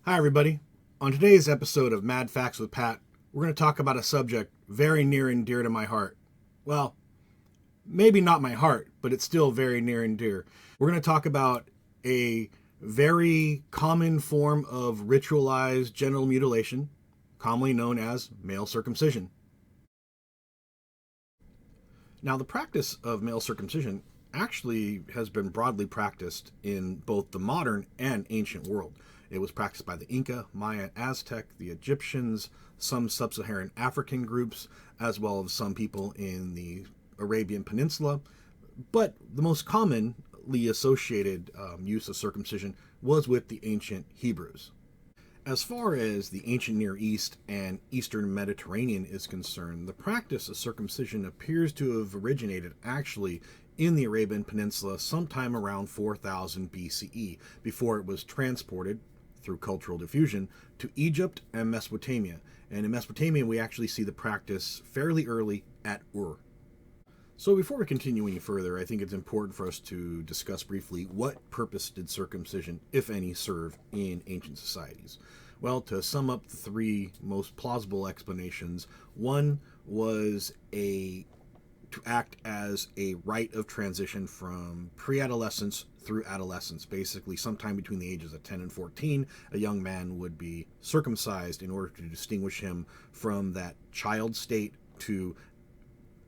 Hi, everybody. On today's episode of Mad Facts with Pat, we're going to talk about a subject very near and dear to my heart. Well, maybe not my heart, but it's still very near and dear. We're going to talk about a very common form of ritualized genital mutilation, commonly known as male circumcision. Now, the practice of male circumcision actually has been broadly practiced in both the modern and ancient world. It was practiced by the Inca, Maya, Aztec, the Egyptians, some sub-Saharan African groups, as well as some people in the Arabian Peninsula. But the most commonly associated use of circumcision was with the ancient Hebrews. As far as the ancient Near East and Eastern Mediterranean is concerned, the practice of circumcision appears to have originated actually in the Arabian Peninsula sometime around 4000 BCE, before it was transported through cultural diffusion to Egypt and Mesopotamia. And in Mesopotamia, we actually see the practice fairly early at Ur. So before we continue any further, I think it's important for us to discuss briefly what purpose did circumcision, if any, serve in ancient societies. Well, to sum up the three most plausible explanations, one was to act as a rite of transition from pre-adolescence through adolescence. Basically, sometime between the ages of 10 and 14, a young man would be circumcised in order to distinguish him from that child state to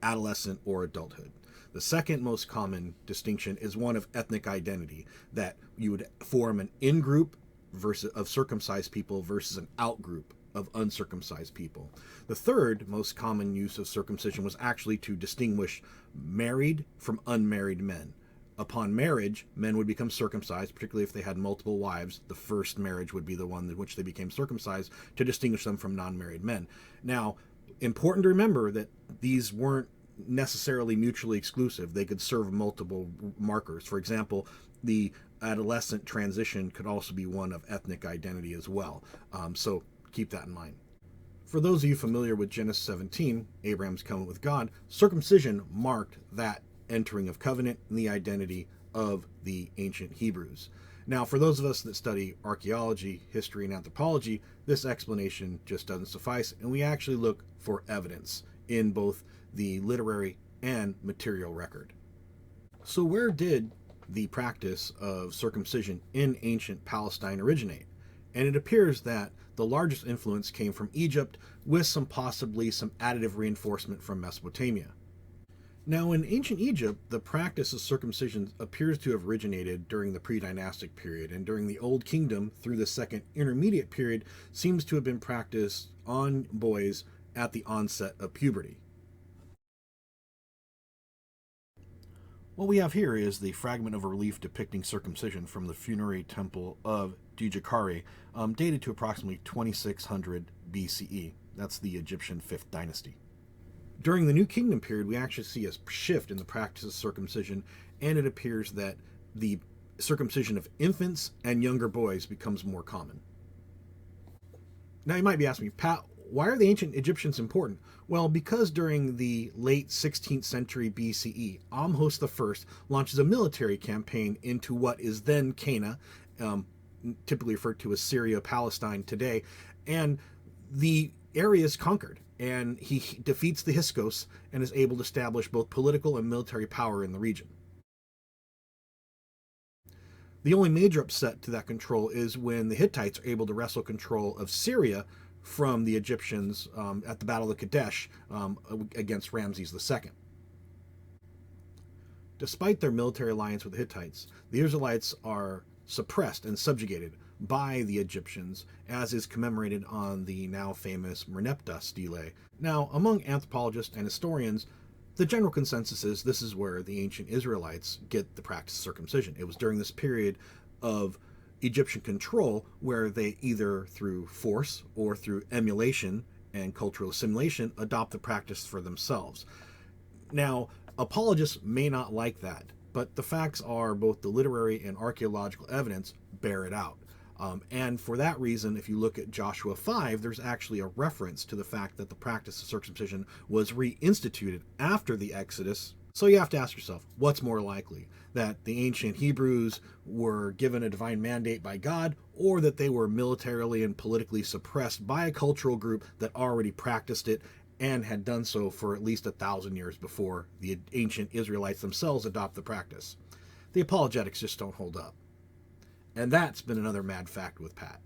adolescent or adulthood. The second most common distinction is one of ethnic identity, that you would form an in-group of circumcised people versus an out-group of uncircumcised people. The third most common use of circumcision was actually to distinguish married from unmarried men. Upon marriage, men would become circumcised, particularly if they had multiple wives. The first marriage would be the one in which they became circumcised to distinguish them from non-married men. Now, important to remember that these weren't necessarily mutually exclusive. They could serve multiple markers. For example, the adolescent transition could also be one of ethnic identity as well. So keep that in mind. For those of you familiar with Genesis 17, Abraham's covenant with God, circumcision marked that entering of covenant and the identity of the ancient Hebrews. Now, for those of us that study archaeology, history, and anthropology, this explanation just doesn't suffice, and we actually look for evidence in both the literary and material record. So where did the practice of circumcision in ancient Palestine originate? And it appears that the largest influence came from Egypt, with possibly some additive reinforcement from Mesopotamia. Now, in ancient Egypt, the practice of circumcision appears to have originated during the pre-dynastic period, and during the Old Kingdom through the Second Intermediate period seems to have been practiced on boys at the onset of puberty. What we have here is the fragment of a relief depicting circumcision from the funerary temple of Dujekari, dated to approximately 2600 BCE. That's the Egyptian 5th dynasty. During the New Kingdom period, we actually see a shift in the practice of circumcision, and it appears that the circumcision of infants and younger boys becomes more common. Now, you might be asking me, Pat, why are the ancient Egyptians important? Well, because during the late 16th century BCE, Amhos I launches a military campaign into what is then Cana, typically referred to as Syria, Palestine today, and the area is conquered, and he defeats the Hyksos and is able to establish both political and military power in the region. The only major upset to that control is when the Hittites are able to wrestle control of Syria from the Egyptians at the Battle of Kadesh against Ramses II. Despite their military alliance with the Hittites, the Israelites are suppressed and subjugated by the Egyptians, as is commemorated on the now famous Merneptah stele. Now, among anthropologists and historians, the general consensus is this is where the ancient Israelites get the practice of circumcision. It was during this period of Egyptian control where they either through force or through emulation and cultural assimilation adopt the practice for themselves. Now, apologists may not like that, but the facts are both the literary and archaeological evidence bear it out. And for that reason, if you look at Joshua 5, there's actually a reference to the fact that the practice of circumcision was reinstituted after the Exodus So you have to ask yourself, what's more likely? That the ancient Hebrews were given a divine mandate by God, or that they were militarily and politically suppressed by a cultural group that already practiced it and had done so for at least 1,000 years before the ancient Israelites themselves adopt the practice? The apologetics just don't hold up. And that's been another mad fact with Pat.